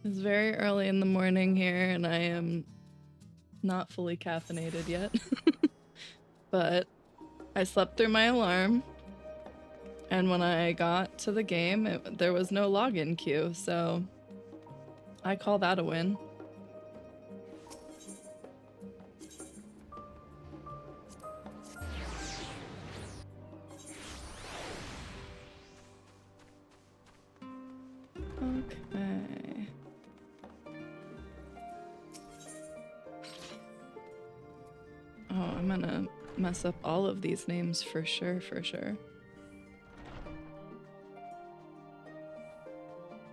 It's very early in the morning here, and I am not fully caffeinated yet. But I slept through my alarm, and when I got to the game, there was no login queue, so I call that a win. Okay. Oh, I'm gonna mess up all of these names for sure, for sure.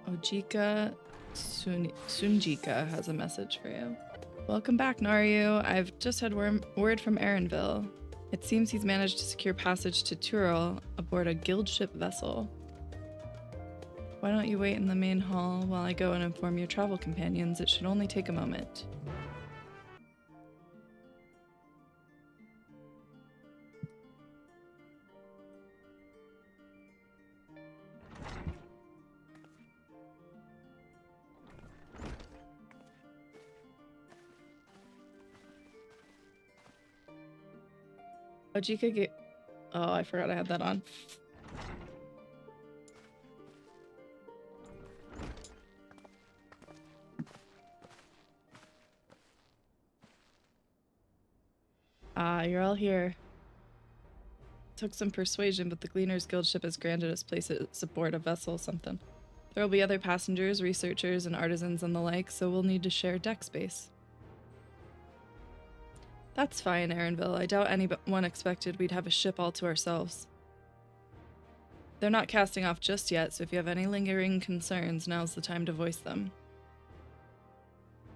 Ojika Tsunjika has a message for you. Welcome back, Naryu. I've just had word from Erenville. It seems he's managed to secure passage to Tural aboard a guildship vessel. Why don't you wait in the main hall while I go and inform your travel companions? It should only take a moment. Ojika Oh, I forgot I had that on. Ah, you're all here. Took some persuasion, but the Gleaner's guildship has granted us places aboard a vessel or something. There will be other passengers, researchers, and artisans and the like, so we'll need to share deck space. That's fine, Erenville. I doubt anyone expected we'd have a ship all to ourselves. They're not casting off just yet, so if you have any lingering concerns, now's the time to voice them.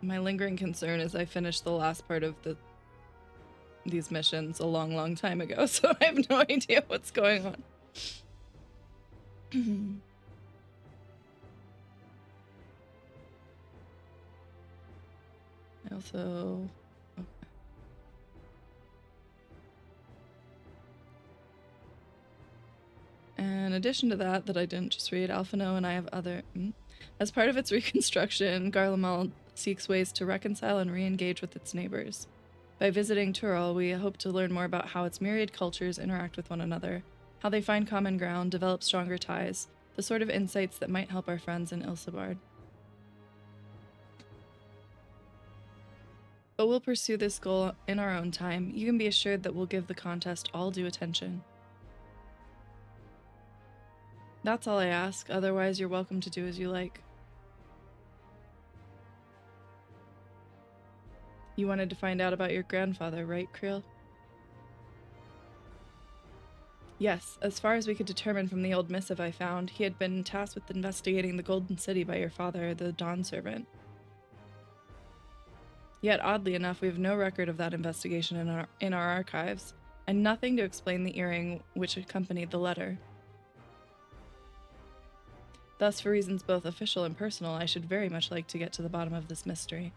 My lingering concern is I finished the last part of these missions a long time ago, so I have no idea what's going on. I also... In addition to that I didn't just read, Alphino and I have other... As part of its reconstruction, Garlemald seeks ways to reconcile and re-engage with its neighbors. By visiting Tural, we hope to learn more about how its myriad cultures interact with one another, how they find common ground, develop stronger ties, the sort of insights that might help our friends in Ilsebard. But we'll pursue this goal in our own time. You can be assured that we'll give the contest all due attention. That's all I ask, otherwise you're welcome to do as you like. You wanted to find out about your grandfather, right, Creel? Yes, as far as we could determine from the old missive I found, he had been tasked with investigating the Golden City by your father, the Dawn Servant. Yet, oddly enough, we have no record of that investigation in our archives, and nothing to explain the earring which accompanied the letter. Thus, for reasons both official and personal, I should very much like to get to the bottom of this mystery.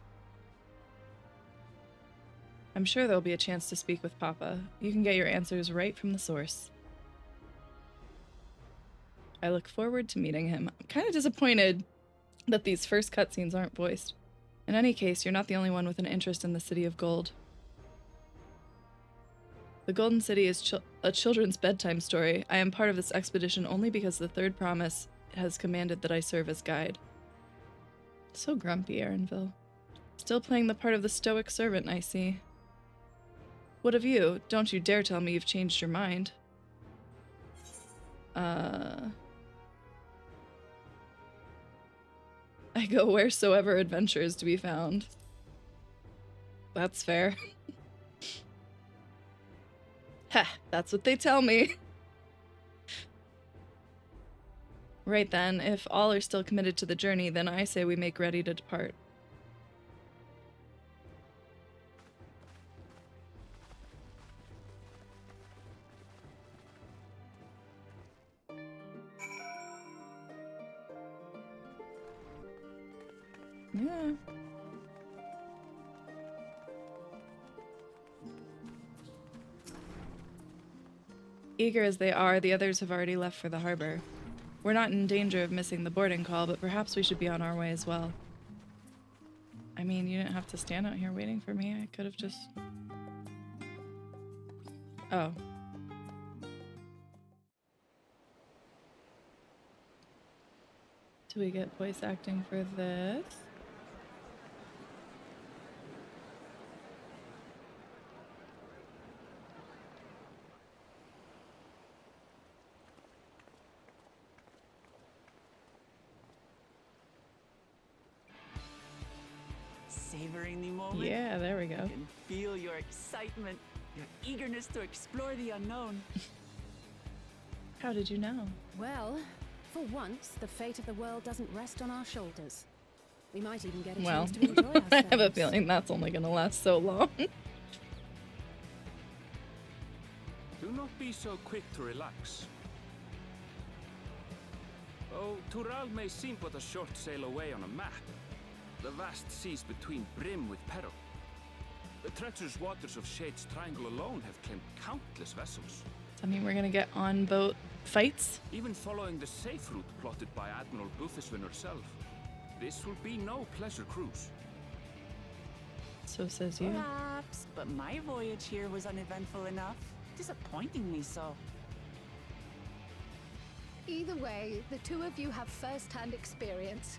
I'm sure there'll be a chance to speak with Papa. You can get your answers right from the source. I look forward to meeting him. I'm kind of disappointed that these first cutscenes aren't voiced. In any case, you're not the only one with an interest in the City of Gold. The Golden City is a children's bedtime story. I am part of this expedition only because the Third Promise has commanded that I serve as guide. So grumpy, Erenville. Still playing the part of the stoic servant, I see. What of you? Don't you dare tell me you've changed your mind. I go wheresoever adventure is to be found. That's fair. Heh, that's what they tell me. Right then, if all are still committed to the journey, then I say we make ready to depart. Yeah. Eager as they are, the others have already left for the harbor. We're not in danger of missing the boarding call, but perhaps we should be on our way as well. I mean, you didn't have to stand out here waiting for me. I could have just... Oh. Do we get voice acting for this? Savoring the moment? Yeah, there we go. I can feel your excitement, your eagerness to explore the unknown. How did you know? Well, for once, the fate of the world doesn't rest on our shoulders. We might even get a Well, chance to enjoy ourselves. I have a feeling that's only gonna last so long. Do not be so quick to relax. Oh, Tural may seem but a short sail away on a map. The vast seas between brim with peril. The treacherous waters of Shade's Triangle alone have claimed countless vessels. I mean, we're gonna get on boat fights? Even following the safe route plotted by Admiral Bufiswin herself. This will be no pleasure cruise. So says you. Perhaps, but my voyage here was uneventful enough. Disappointingly so. Either way, the two of you have first-hand experience,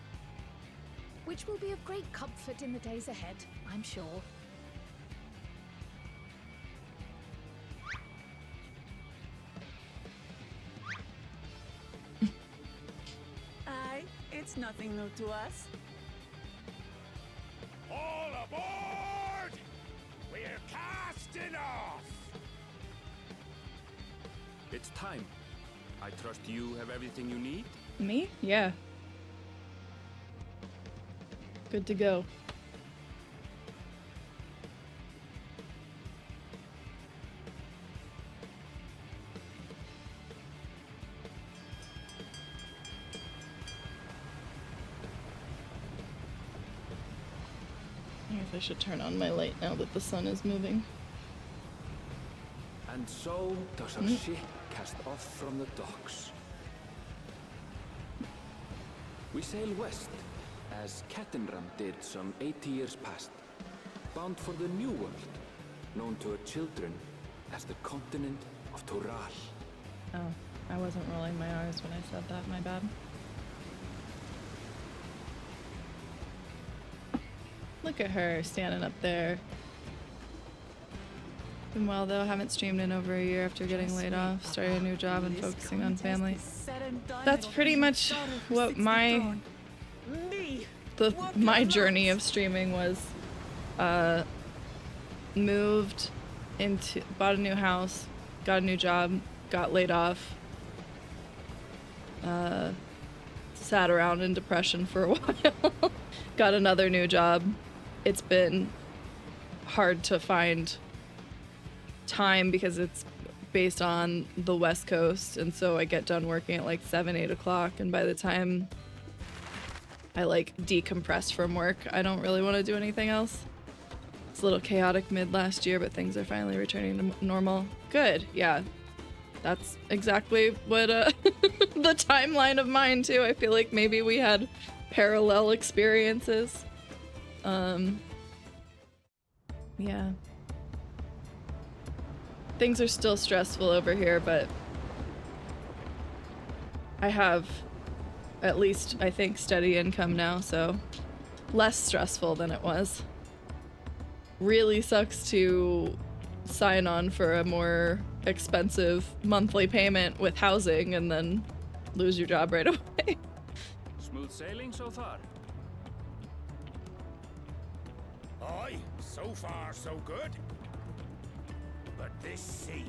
which will be of great comfort in the days ahead, I'm sure. Aye, it's nothing new to us. All aboard! We're casting off! It's time. I trust you have everything you need? Me? Yeah. Good to go. I guess I should turn on my light now that the sun is moving. And so does our ship cast off from the docks. We sail west, as Kettenram did some 80 years past, bound for the New World, known to her children as the continent of Tural. Oh, I wasn't rolling my R's when I said that, my bad. Look at her standing up there. Been well though, haven't streamed in over a year after getting laid off, starting a new job and focusing on family. That's pretty much what my journey of streaming was. Moved into, bought a new house, got a new job, got laid off, sat around in depression for a while, got another new job. It's been hard to find time because it's based on the West Coast, and so I get done working at like 7-8 o'clock, and by the time I like decompress from work, I don't really want to do anything else. It's a little chaotic mid last year, but things are finally returning to normal. Good, yeah. That's exactly what the timeline of mine too. I feel like maybe we had parallel experiences. Yeah. Things are still stressful over here, but I have at least, I think, steady income now, so less stressful than it was. Really sucks to sign on for a more expensive monthly payment with housing and then lose your job right away. Smooth sailing so far? Aye, so far so good. But this sea,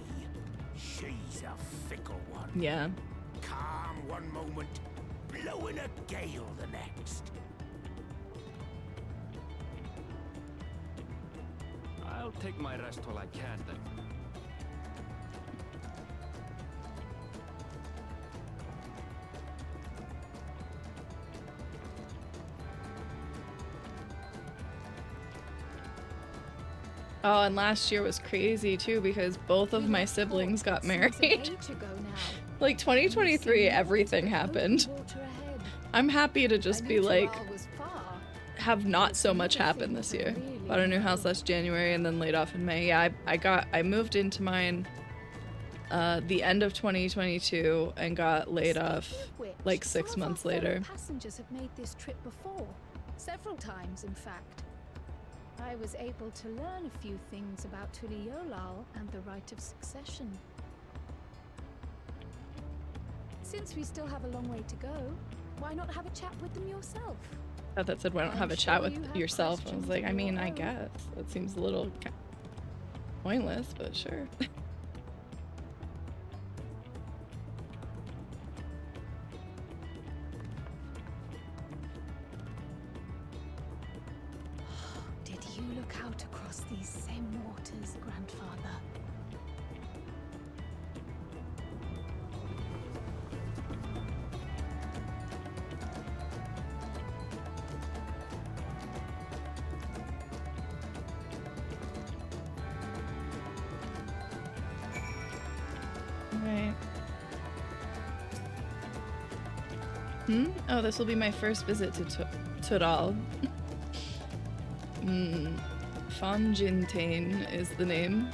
she's a fickle one. Yeah. Calm one moment, blowing a gale the next. I'll take my rest while I can then. Oh, and last year was crazy too because both of my siblings got married. Like 2023, everything happened. I'm happy to just be like have not so much happen this year. Bought a new house last January and then laid off in May. Yeah, I moved into mine the end of 2022 and got laid off like 6 months later. Passengers have made this trip before, several times in fact. I was able to learn a few things about Tuliyollal and the right of succession. Since we still have a long way to go, why not have a chat with them yourself? I thought that said, why don't have a chat with yourself? I was like, I mean, I guess. That seems a little pointless, but sure. Did you look out across these same waters, Grandfather? Right. Oh, this will be my first visit to Tural. Fonjintain is the name.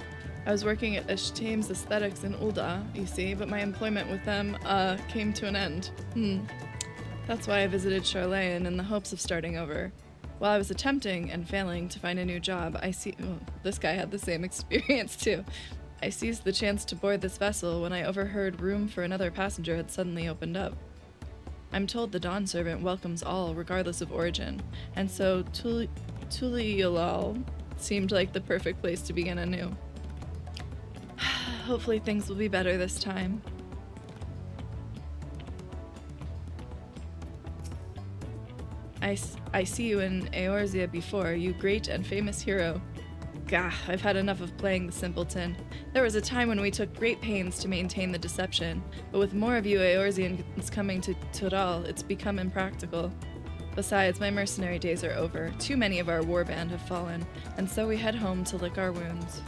I was working at Ishtame's Aesthetics in Ulda, you see, but my employment with them came to an end. That's why I visited Charlayan in the hopes of starting over. While I was attempting and failing to find a new job, this guy had the same experience too. I seized the chance to board this vessel when I overheard room for another passenger had suddenly opened up. I'm told the Dawn Servant welcomes all, regardless of origin, and so Tuliyollal seemed like the perfect place to begin anew. Hopefully things will be better this time. I see you in Eorzea before, you great and famous hero. Gah, I've had enough of playing the simpleton. There was a time when we took great pains to maintain the deception, but with more of you Eorzeans coming to Tural, it's become impractical. Besides, my mercenary days are over. Too many of our warband have fallen, and so we head home to lick our wounds.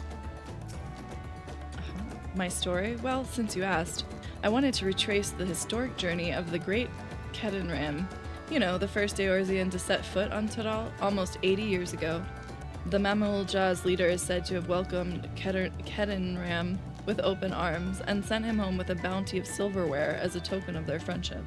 My story? Well, since you asked, I wanted to retrace the historic journey of the great Ketenram. You know, the first Eorzean to set foot on Tural almost 80 years ago. The Mamulja's leader is said to have welcomed Ketenram with open arms and sent him home with a bounty of silverware as a token of their friendship.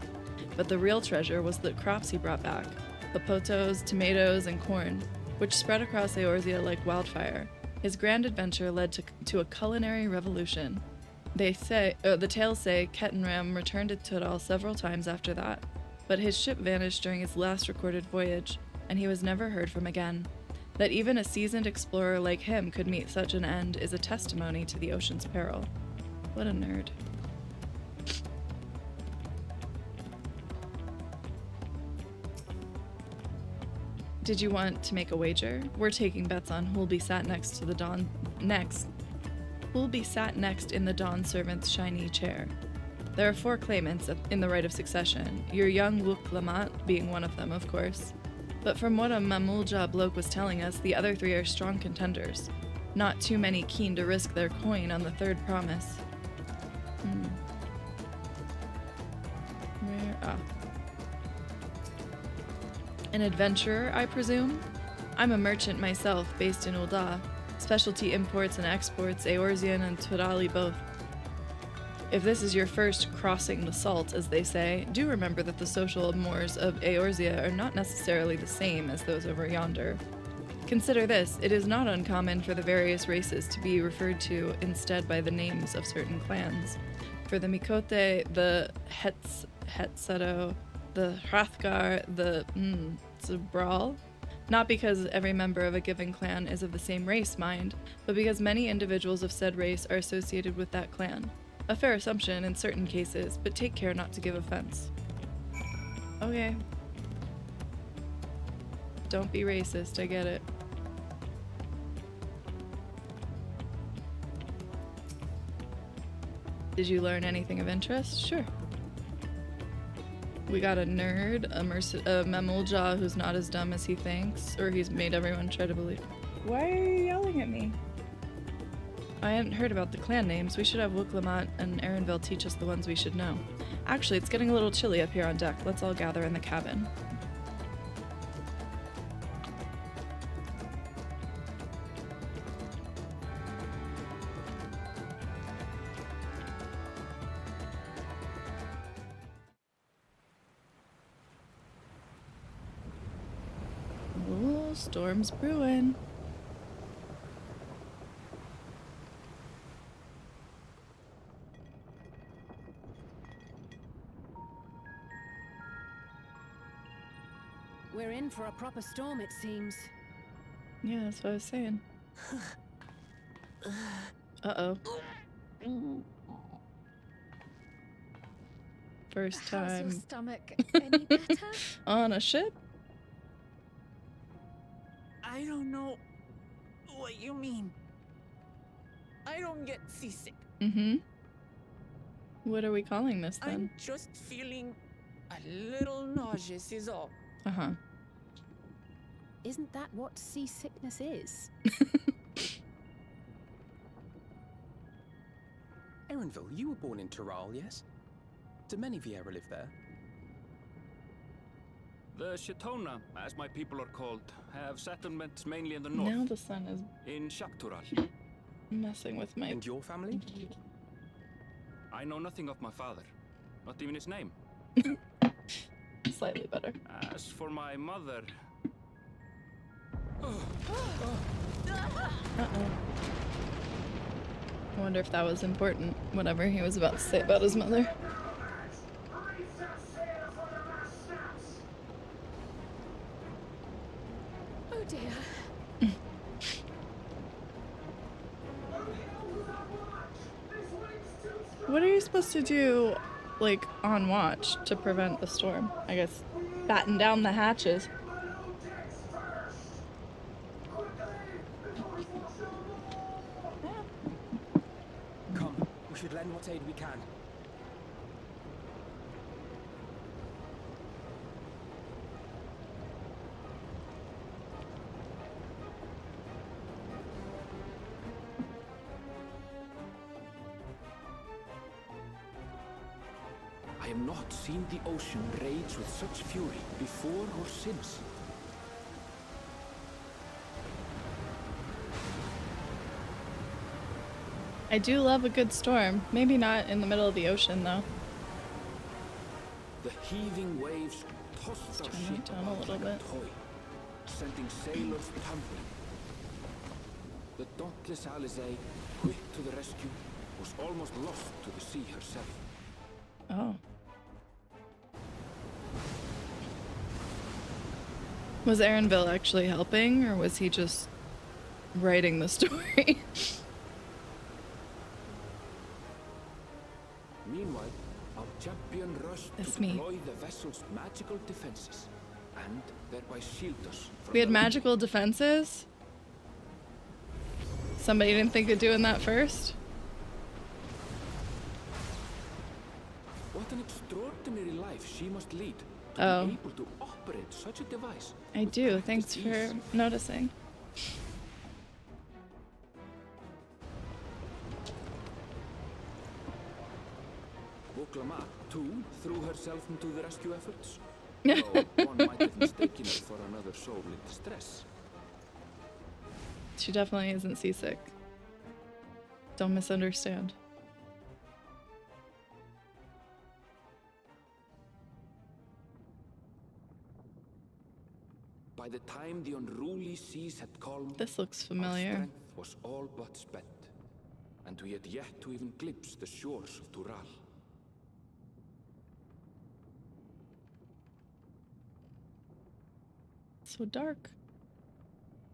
But the real treasure was the crops he brought back, popotos, tomatoes, and corn, which spread across Eorzea like wildfire. His grand adventure led to a culinary revolution. The tales say Ketenram returned to Tural several times after that, but his ship vanished during his last recorded voyage, and he was never heard from again. That even a seasoned explorer like him could meet such an end is a testimony to the ocean's peril. What a nerd. Did you want to make a wager? We're taking bets on who'll be sat next in the Dawn Servant's shiny chair. There are 4 claimants in the right of succession, your young Wuk Lamat being one of them, of course. But from what a Mamulja bloke was telling us, the other 3 are strong contenders. Not too many keen to risk their coin on the Third Promise. An adventurer, I presume? I'm a merchant myself, based in Ulda. Specialty imports and exports, Eorzean and Turali both. If this is your first crossing the salt, as they say, do remember that the social mores of Eorzea are not necessarily the same as those over yonder. Consider this, it is not uncommon for the various races to be referred to instead by the names of certain clans. For the miqo'te, the Hetzedo, the Hrathgar, the Zabral. Not because every member of a given clan is of the same race, mind, but because many individuals of said race are associated with that clan. A fair assumption in certain cases, but take care not to give offense. Okay. Don't be racist, I get it. Did you learn anything of interest? Sure. We got a nerd, a Mamulja who's not as dumb as he thinks, or he's made everyone try to believe. Why are you yelling at me? I hadn't heard about the clan names. We should have Wuk Lamat and Erenville teach us the ones we should know. Actually, it's getting a little chilly up here on deck. Let's all gather in the cabin. Ooh, storm's brewing. We're in for a proper storm, it seems. Yeah, that's what I was saying. Uh-oh. First How's your time stomach? Any better? on a ship? I don't know what you mean. I don't get seasick. Mm-hmm. What are we calling this then? I'm just feeling a little nauseous is all. Uh-huh. Isn't that what seasickness is? Erenville, you were born in Tural, yes? Do many Vieira live there? The Shatona, as my people are called, have settlements mainly in the north. Now the sun is In Tural. messing with my... And your family? I know nothing of my father, not even his name. Slightly better. As for my mother, Uh-oh. I wonder if that was important, whatever he was about to say about his mother. Oh dear. What are you supposed to do, like, on watch to prevent the storm? I guess batten down the hatches. Come, we should lend what aid we can. I have not seen the ocean rage with such fury before or since. I do love a good storm. Maybe not in the middle of the ocean, though. The heaving waves tossed our turn that ship down a about little like bit. a toy, sending sailors tumbling. The dauntless Alizé, quick to the rescue, was almost lost to the sea herself. Oh. Was Erenville actually helping, or was he just writing the story? Meanwhile, our champion rushed It's to me. deploy the vessel's magical defenses, and thereby shield us from We had the- magical defenses? Somebody didn't think of doing that first? What an extraordinary life she must lead to Oh. be able to operate such a device. I with do. practiced Thanks for ease. noticing. Wuk Lamat, too, threw herself into the rescue efforts. Though one might have mistaken her for another soul in distress. She definitely isn't seasick. Don't misunderstand. By the time the unruly seas had calmed, This looks our familiar. strength was all but spent, and we had yet to even glimpse the shores of Tural. So dark.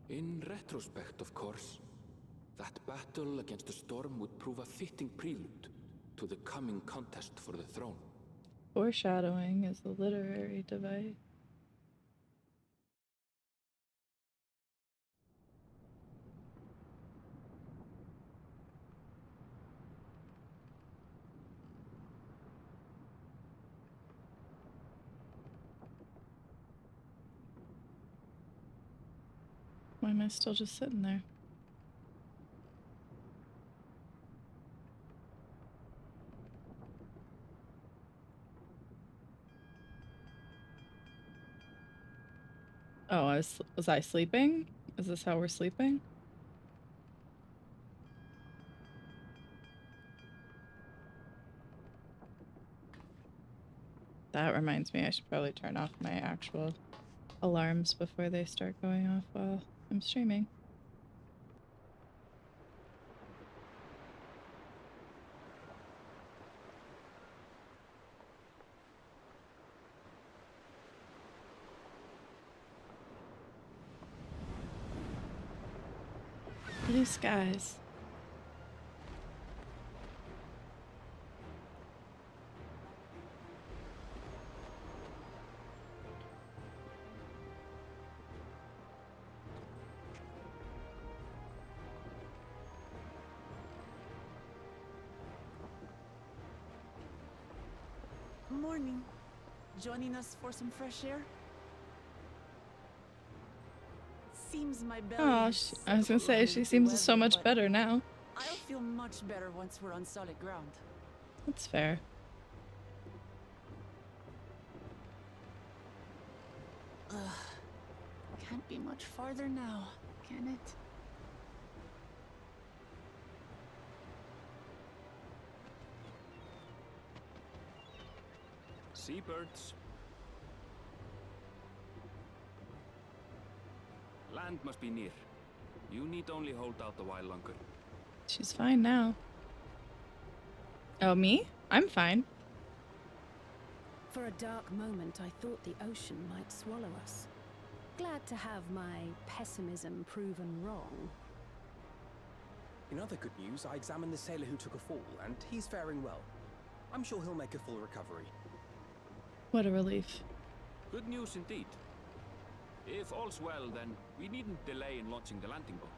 In retrospect, of course, that battle against the storm would prove a fitting prelude to the coming contest for the throne. Foreshadowing is a literary device. Why am I still just sitting there? Oh, was I sleeping? Is this how we're sleeping? That reminds me, I should probably turn off my actual alarms before they start going off while I'm streaming. Blue skies. Morning. Joining us for some fresh air? Seems my belly. Oh, is I was gonna say, she seems so much better now. I'll feel much better once we're on solid ground. That's fair. Ugh. Can't be much farther now, can it? Seabirds. Land must be near. You need only hold out a while longer. She's fine now. Oh, me? I'm fine. For a dark moment, I thought the ocean might swallow us. Glad to have my pessimism proven wrong. In other good news, I examined the sailor who took a fall, and he's faring well. I'm sure he'll make a full recovery. What a relief. Good news indeed. If all's well, then we needn't delay in launching the landing boat.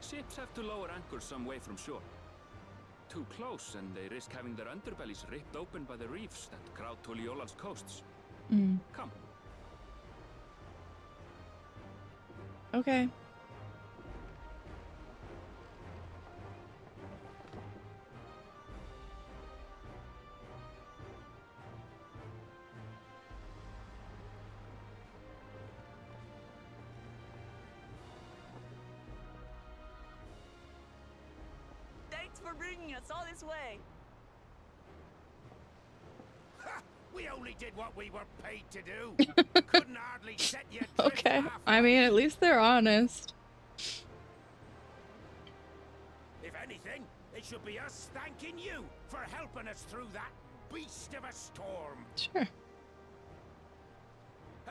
Ships have to lower anchors some way from shore. Too close, and they risk having their underbellies ripped open by the reefs that crowd Tuliyollal's coasts. Come. Okay. Thanks for bringing us all this way. Ha! We only did what we were paid to do. Couldn't hardly set you adrift Okay. halfway. I mean, at least they're honest. If anything, it should be us thanking you for helping us through that beast of a storm. Sure.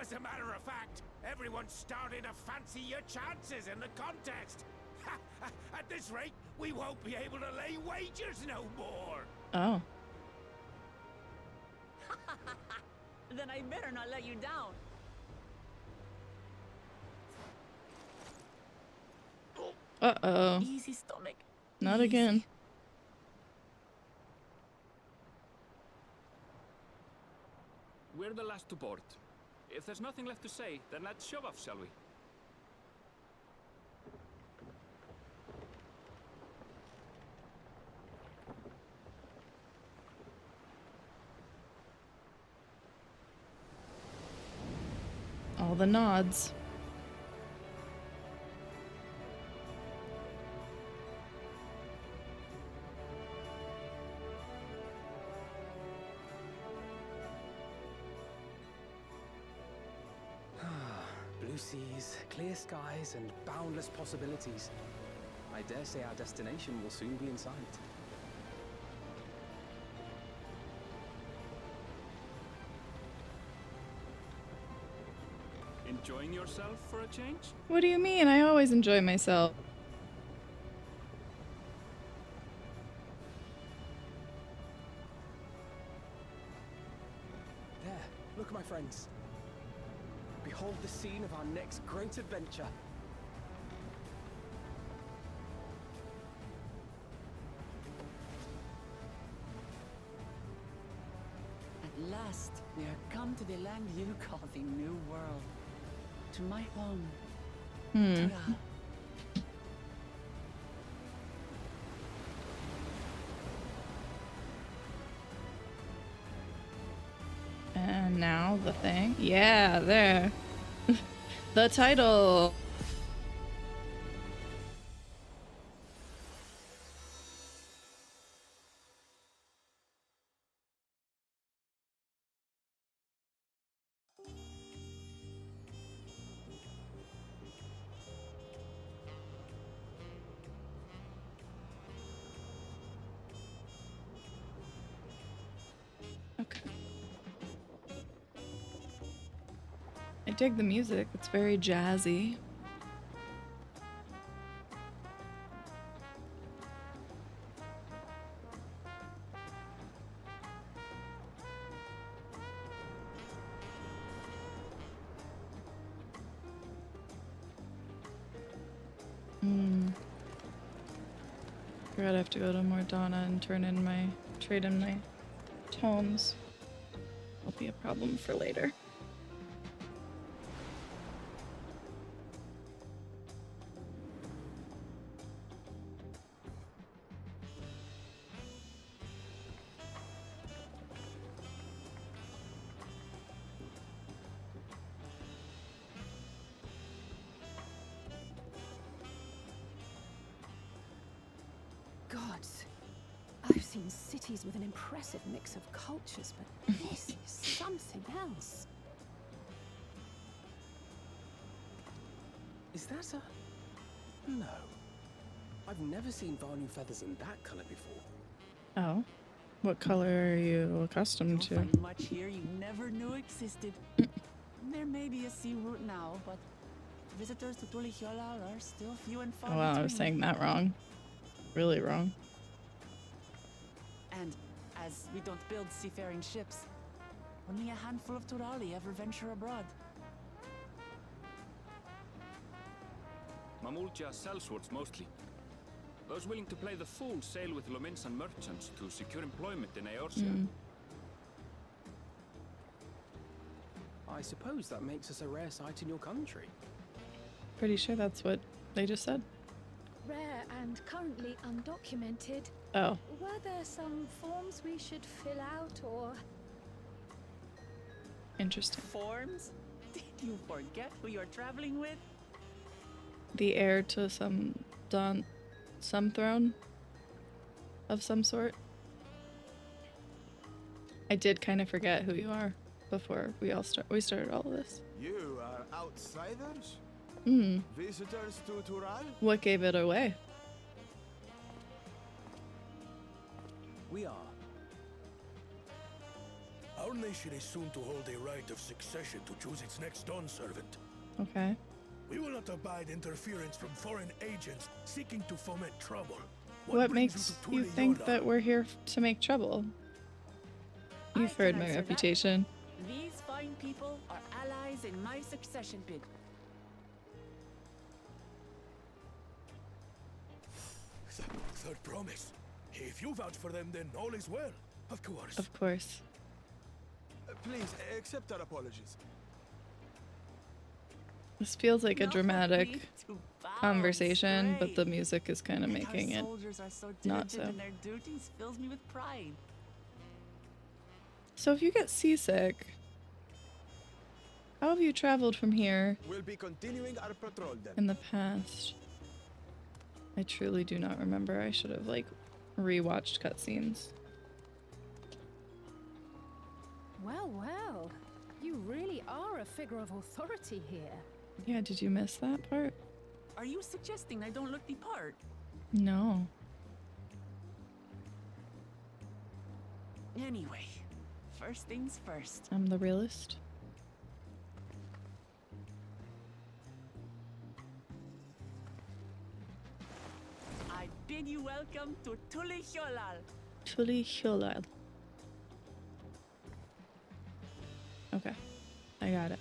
As a matter of fact, everyone's starting to fancy your chances in the contest. At this rate, we won't be able to lay wagers no more. Oh. Then I better not let you down. Uh-oh. Easy, stomach. Not Easy. again. We're the last to board. If there's nothing left to say, then let's shove off, shall we? All the nods. Blue seas, clear skies, and boundless possibilities. I dare say our destination will soon be in sight. Enjoying yourself for a change? What do you mean? I always enjoy myself. There, look, my friends. Behold the scene of our next great adventure. At last, we are come to the land you call the New World. To my home, Tural. And now the thing. Yeah, there. The title. I dig the music. It's very jazzy. Forgot I have to go to Mordana and trade in my tomes. Will be a problem for later. Gods, I've seen cities with an impressive mix of cultures, but this is something else. Is that a... No. I've never seen Vanu feathers in that color before. Oh. What color are you accustomed to? You'll find much here you never knew existed. There may be a sea route now, but visitors to Tuliyollal are still few and far Oh, wow, I was between. saying that wrong. Really wrong. And as we don't build seafaring ships, only a handful of Turali ever venture abroad. Mamulja sellswords mostly. Those willing to play the fool sail with Lominsan merchants to secure employment in Eorzea. I suppose that makes us a rare sight in your country. Pretty sure that's what they just said. Rare and currently undocumented. Oh. Were there some forms we should fill out or... Interesting. Forms? Did you forget who you're traveling with? The heir to some throne of some sort. I did kind of forget who you are before we started all of this. You are outsiders? Visitors to Tural? What gave it away? We are. Our nation is soon to hold a right of succession to choose its next dawn servant. Okay. We will not abide interference from foreign agents seeking to foment trouble. What brings makes to you think Tuliyollal? that we're here to make trouble? You've I heard can my answer that. reputation. These fine people are allies in my succession bid. Third Promise. If you vouch for them, then all is well. Of course. Of course. Please, accept our apologies. This feels like a No dramatic need to bow and conversation, but the sway. music is kind of making Our it. soldiers are so not diligent so. in their duties fills me with pride. So if you get seasick, how have you traveled from here We'll be continuing our patrol then. in the past? I truly do not remember. I should have rewatched cutscenes. Well, well. You really are a figure of authority here. Yeah, did you miss that part? Are you suggesting I don't look the part? No. Anyway, first things first. I'm the realist. I bid you welcome to Tuliyollal. Tuliyollal. Okay, I got it.